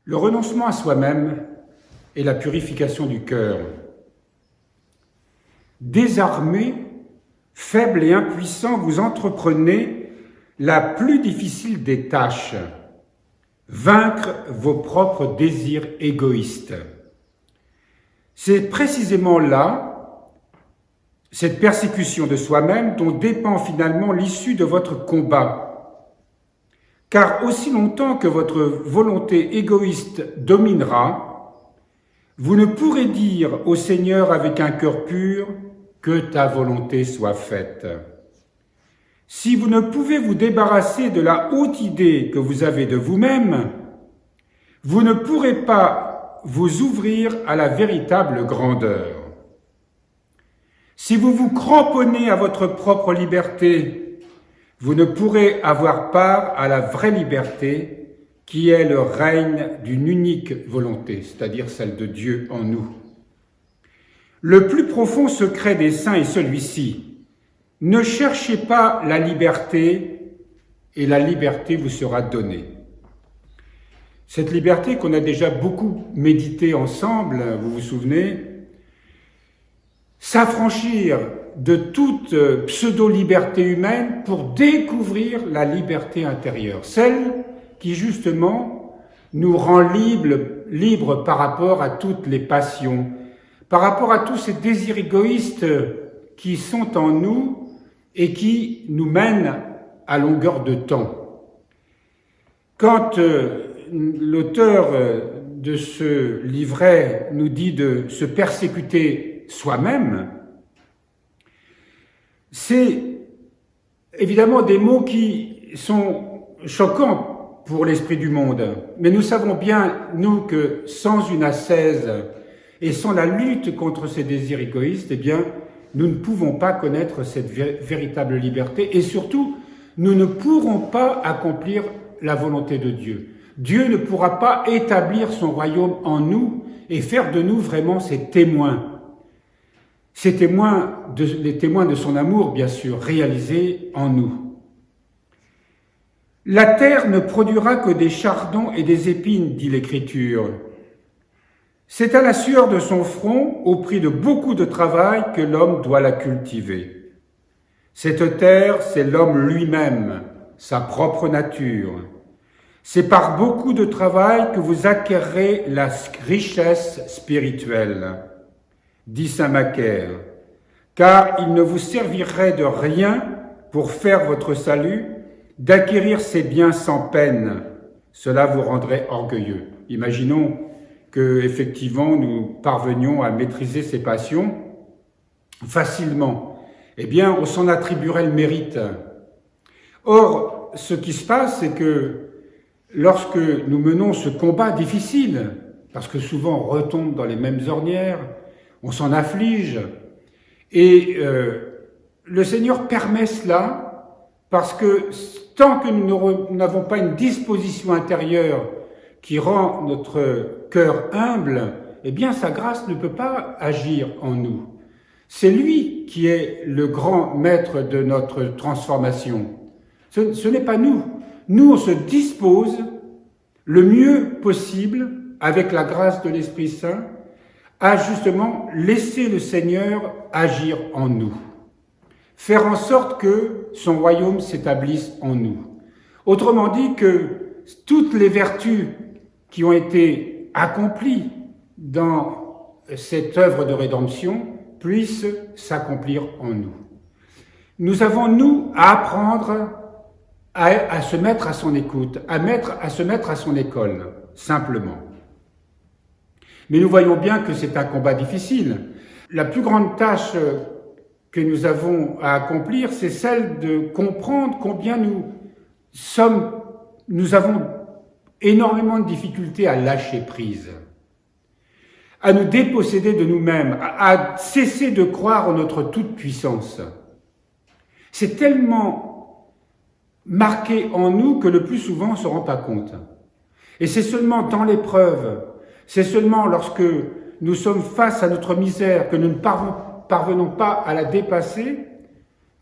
Le renoncement à soi-même est la purification du cœur. Désarmé, faible et impuissant, vous entreprenez la plus difficile des tâches, vaincre vos propres désirs égoïstes. C'est précisément là, cette persécution de soi-même, dont dépend finalement l'issue de votre combat. Car aussi longtemps que votre volonté égoïste dominera, vous ne pourrez dire au Seigneur avec un cœur pur que ta volonté soit faite. Si vous ne pouvez vous débarrasser de la haute idée que vous avez de vous-même, vous ne pourrez pas vous ouvrir à la véritable grandeur. Si vous vous cramponnez à votre propre liberté, vous ne pourrez avoir part à la vraie liberté qui est le règne d'une unique volonté, c'est-à-dire celle de Dieu en nous. Le plus profond secret des saints est celui-ci. Ne cherchez pas la liberté et la liberté vous sera donnée. Cette liberté qu'on a déjà beaucoup méditée ensemble, vous vous souvenez, s'affranchir de toute pseudo-liberté humaine pour découvrir la liberté intérieure, celle qui justement nous rend libres par rapport à toutes les passions, par rapport à tous ces désirs égoïstes qui sont en nous et qui nous mènent à longueur de temps. Quand l'auteur de ce livret nous dit de se persécuter soi-même, c'est évidemment des mots qui sont choquants pour l'esprit du monde. Mais nous savons bien, nous, que sans une ascèse et sans la lutte contre ces désirs égoïstes, eh bien, nous ne pouvons pas connaître cette véritable liberté et surtout, nous ne pourrons pas accomplir la volonté de Dieu. Dieu ne pourra pas établir son royaume en nous et faire de nous vraiment ses témoins. Les témoins de son amour, bien sûr, réalisés en nous. La terre ne produira que des chardons et des épines, dit l'Écriture. C'est à la sueur de son front, au prix de beaucoup de travail, que l'homme doit la cultiver. Cette terre, c'est l'homme lui-même, sa propre nature. C'est par beaucoup de travail que vous acquerrez la richesse spirituelle, dit saint Macaire, car il ne vous servirait de rien pour faire votre salut, d'acquérir ces biens sans peine. Cela vous rendrait orgueilleux. Imaginons que, effectivement, nous parvenions à maîtriser ces passions facilement. Eh bien, on s'en attribuerait le mérite. Or, ce qui se passe, c'est que lorsque nous menons ce combat difficile, parce que souvent on retombe dans les mêmes ornières, on s'en afflige, et le Seigneur permet cela parce que tant que nous n'avons pas une disposition intérieure qui rend notre cœur humble, eh bien sa grâce ne peut pas agir en nous. C'est lui qui est le grand maître de notre transformation. Ce n'est pas nous. Nous, on se dispose le mieux possible, avec la grâce de l'Esprit Saint, à justement laisser le Seigneur agir en nous. Faire en sorte que son royaume s'établisse en nous. Autrement dit, que toutes les vertus qui ont été accomplies dans cette œuvre de rédemption puissent s'accomplir en nous. Nous avons, nous, à apprendre à se mettre à son écoute, à se mettre à son école, simplement. Mais nous voyons bien que c'est un combat difficile. La plus grande tâche que nous avons à accomplir, c'est celle de comprendre combien nous avons énormément de difficultés à lâcher prise, à nous déposséder de nous-mêmes, à cesser de croire en notre toute-puissance. C'est tellement marqué en nous que le plus souvent on ne se rend pas compte. Et c'est seulement dans l'épreuve, c'est seulement lorsque nous sommes face à notre misère, que nous ne parvenons pas à la dépasser,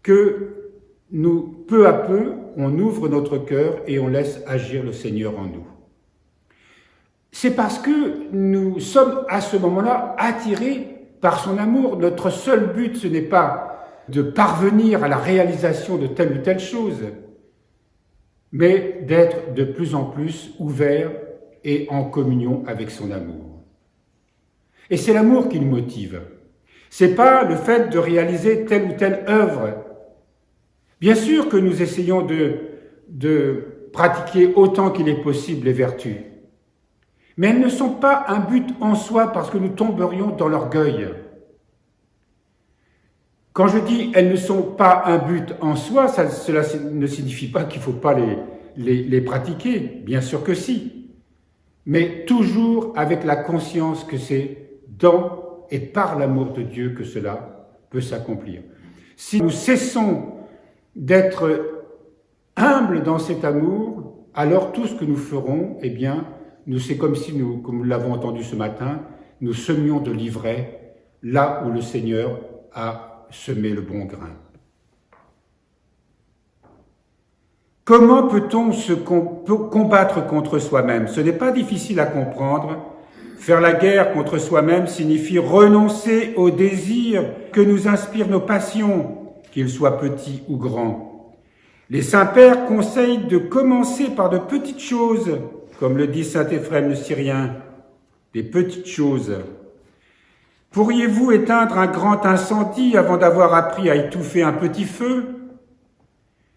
que nous, peu à peu, on ouvre notre cœur et on laisse agir le Seigneur en nous. c'est parce que nous sommes à ce moment-là attirés par son amour. Notre seul but, ce n'est pas de parvenir à la réalisation de telle ou telle chose, mais d'être de plus en plus ouvert et en communion avec son amour. Et c'est l'amour qui nous motive. C'est pas le fait de réaliser telle ou telle œuvre. Bien sûr que nous essayons de pratiquer autant qu'il est possible les vertus, mais elles ne sont pas un but en soi parce que nous tomberions dans l'orgueil. Quand je dis elles ne sont pas un but en soi, cela ne signifie pas qu'il ne faut pas les pratiquer, bien sûr que si, mais toujours avec la conscience que c'est dans et par l'amour de Dieu que cela peut s'accomplir. Si nous cessons d'être humbles dans cet amour, alors tout ce que nous ferons, eh bien, c'est comme si nous, comme nous l'avons entendu ce matin, nous semions de l'ivraie là où le Seigneur a semé le bon grain. Comment peut-on se combattre contre soi-même? Ce n'est pas difficile à comprendre. Faire la guerre contre soi-même signifie renoncer aux désirs que nous inspirent nos passions, qu'ils soient petits ou grands. Les saints-pères conseillent de commencer par de petites choses, comme le dit saint Éphrem le Syrien, des petites choses. Pourriez-vous éteindre un grand incendie avant d'avoir appris à étouffer un petit feu?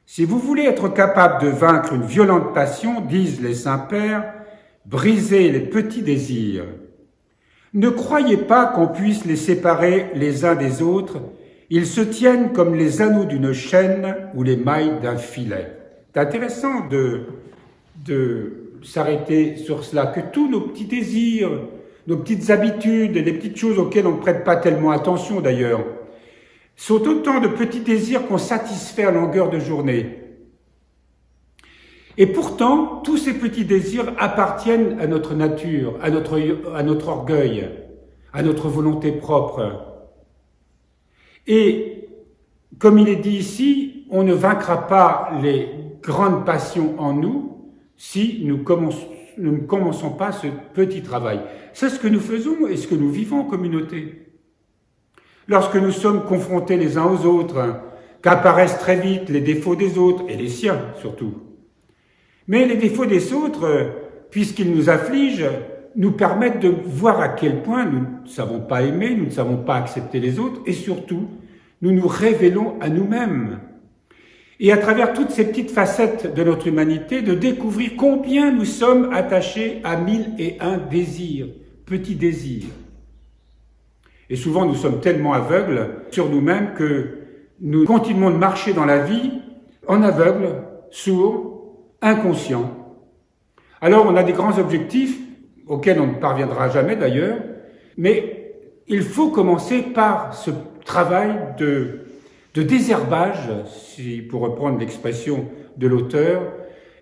Si vous voulez être capable de vaincre une violente passion, disent les saints-pères, brisez les petits désirs. Ne croyez pas qu'on puisse les séparer les uns des autres, ils se tiennent comme les anneaux d'une chaîne ou les mailles d'un filet. C'est intéressant de s'arrêter sur cela, que tous nos petits désirs, nos petites habitudes, les petites choses auxquelles on ne prête pas tellement attention d'ailleurs, sont autant de petits désirs qu'on satisfait à longueur de journée. Et pourtant, tous ces petits désirs appartiennent à notre nature, à notre orgueil, à notre volonté propre. Et comme il est dit ici, on ne vaincra pas les grandes passions en nous si nous ne commençons pas ce petit travail. C'est ce que nous faisons et ce que nous vivons en communauté. Lorsque nous sommes confrontés les uns aux autres, qu'apparaissent très vite les défauts des autres, et les siens surtout. Mais les défauts des autres, puisqu'ils nous affligent, nous permettent de voir à quel point nous ne savons pas aimer, nous ne savons pas accepter les autres, et surtout, nous nous révélons à nous-mêmes. Et à travers toutes ces petites facettes de notre humanité, de découvrir combien nous sommes attachés à 1001 désirs, petits désirs. Et souvent, nous sommes tellement aveugles sur nous-mêmes que nous continuons de marcher dans la vie en aveugle, sourd, inconscient. Alors, on a des grands objectifs, auxquels on ne parviendra jamais d'ailleurs, mais il faut commencer par ce travail de désherbage, pour reprendre l'expression de l'auteur,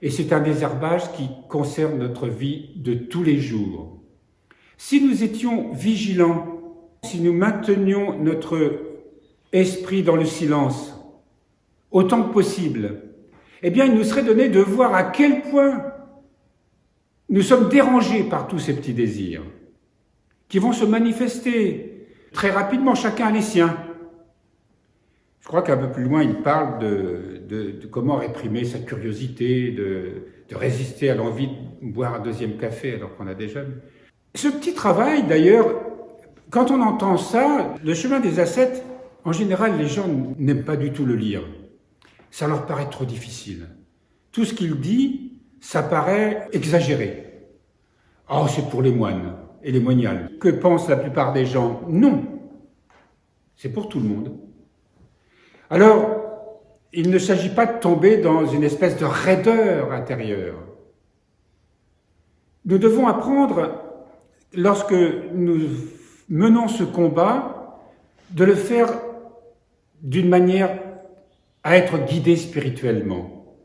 et c'est un désherbage qui concerne notre vie de tous les jours. Si nous étions vigilants, si nous maintenions notre esprit dans le silence, autant que possible, eh bien, il nous serait donné de voir à quel point nous sommes dérangés par tous ces petits désirs, qui vont se manifester très rapidement, chacun a les siens. Je crois qu'un peu plus loin, il parle de comment réprimer sa curiosité, de résister à l'envie de boire un deuxième café alors qu'on a déjà bu. Ce petit travail, d'ailleurs, quand on entend ça, le chemin des ascètes, en général, les gens n'aiment pas du tout le lire. Ça leur paraît trop difficile. Tout ce qu'il dit, ça paraît exagéré. Oh, c'est pour les moines et les moniales. Que pensent la plupart des gens? Non. C'est pour tout le monde. Alors, il ne s'agit pas de tomber dans une espèce de raideur intérieure. Nous devons apprendre, lorsque nous menons ce combat, de le faire d'une manière à être guidé spirituellement.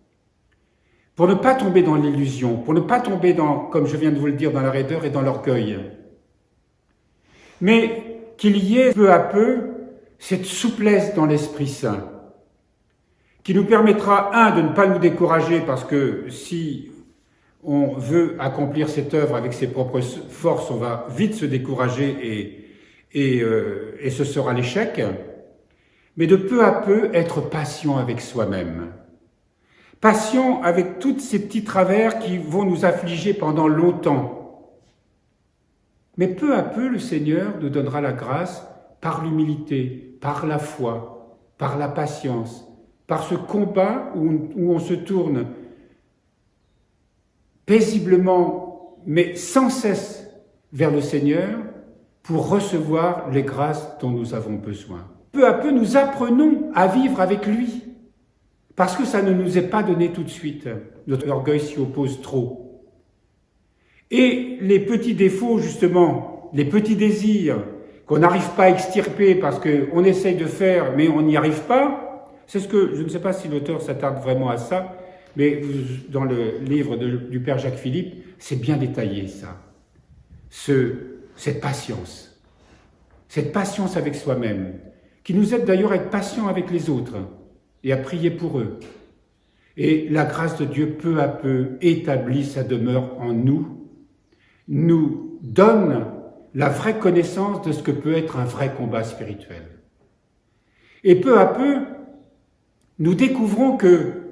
Pour ne pas tomber dans l'illusion, pour ne pas tomber dans, comme je viens de vous le dire, dans la raideur et dans l'orgueil. Mais qu'il y ait peu à peu cette souplesse dans l'Esprit Saint, qui nous permettra, de ne pas nous décourager, parce que si on veut accomplir cette œuvre avec ses propres forces, on va vite se décourager et ce sera l'échec. Mais de peu à peu, être patient avec soi-même. Patient avec tous ces petits travers qui vont nous affliger pendant longtemps. Mais peu à peu, le Seigneur nous donnera la grâce par l'humilité, par la foi, par la patience, par ce combat où on se tourne paisiblement, mais sans cesse vers le Seigneur pour recevoir les grâces dont nous avons besoin. Peu à peu, nous apprenons à vivre avec lui. Parce que ça ne nous est pas donné tout de suite. Notre orgueil s'y oppose trop. Et les petits défauts, justement, les petits désirs qu'on n'arrive pas à extirper parce qu'on essaye de faire, mais on n'y arrive pas, c'est ce que, je ne sais pas si l'auteur s'attarde vraiment à ça, mais dans le livre du Père Jacques Philippe, c'est bien détaillé ça. Cette patience avec soi-même, qui nous aide d'ailleurs à être patient avec les autres, et à prier pour eux. Et la grâce de Dieu, peu à peu, établit sa demeure en nous, nous donne la vraie connaissance de ce que peut être un vrai combat spirituel. Et peu à peu, nous découvrons que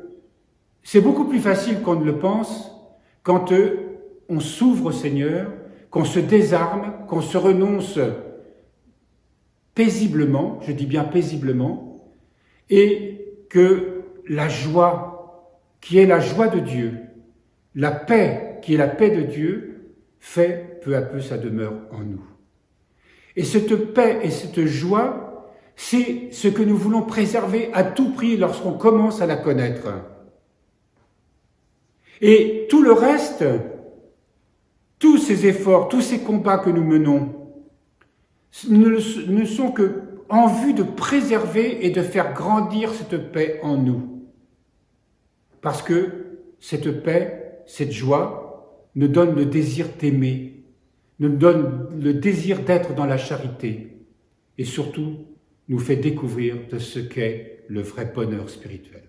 c'est beaucoup plus facile qu'on ne le pense quand on s'ouvre au Seigneur, qu'on se désarme, qu'on se renonce paisiblement, je dis bien paisiblement, et que la joie, qui est la joie de Dieu, la paix, qui est la paix de Dieu, fait peu à peu sa demeure en nous. Et cette paix et cette joie, c'est ce que nous voulons préserver à tout prix lorsqu'on commence à la connaître. Et tout le reste, tous ces efforts, tous ces combats que nous menons, ne sont que en vue de préserver et de faire grandir cette paix en nous. Parce que cette paix, cette joie, nous donne le désir d'aimer, nous donne le désir d'être dans la charité et surtout nous fait découvrir de ce qu'est le vrai bonheur spirituel.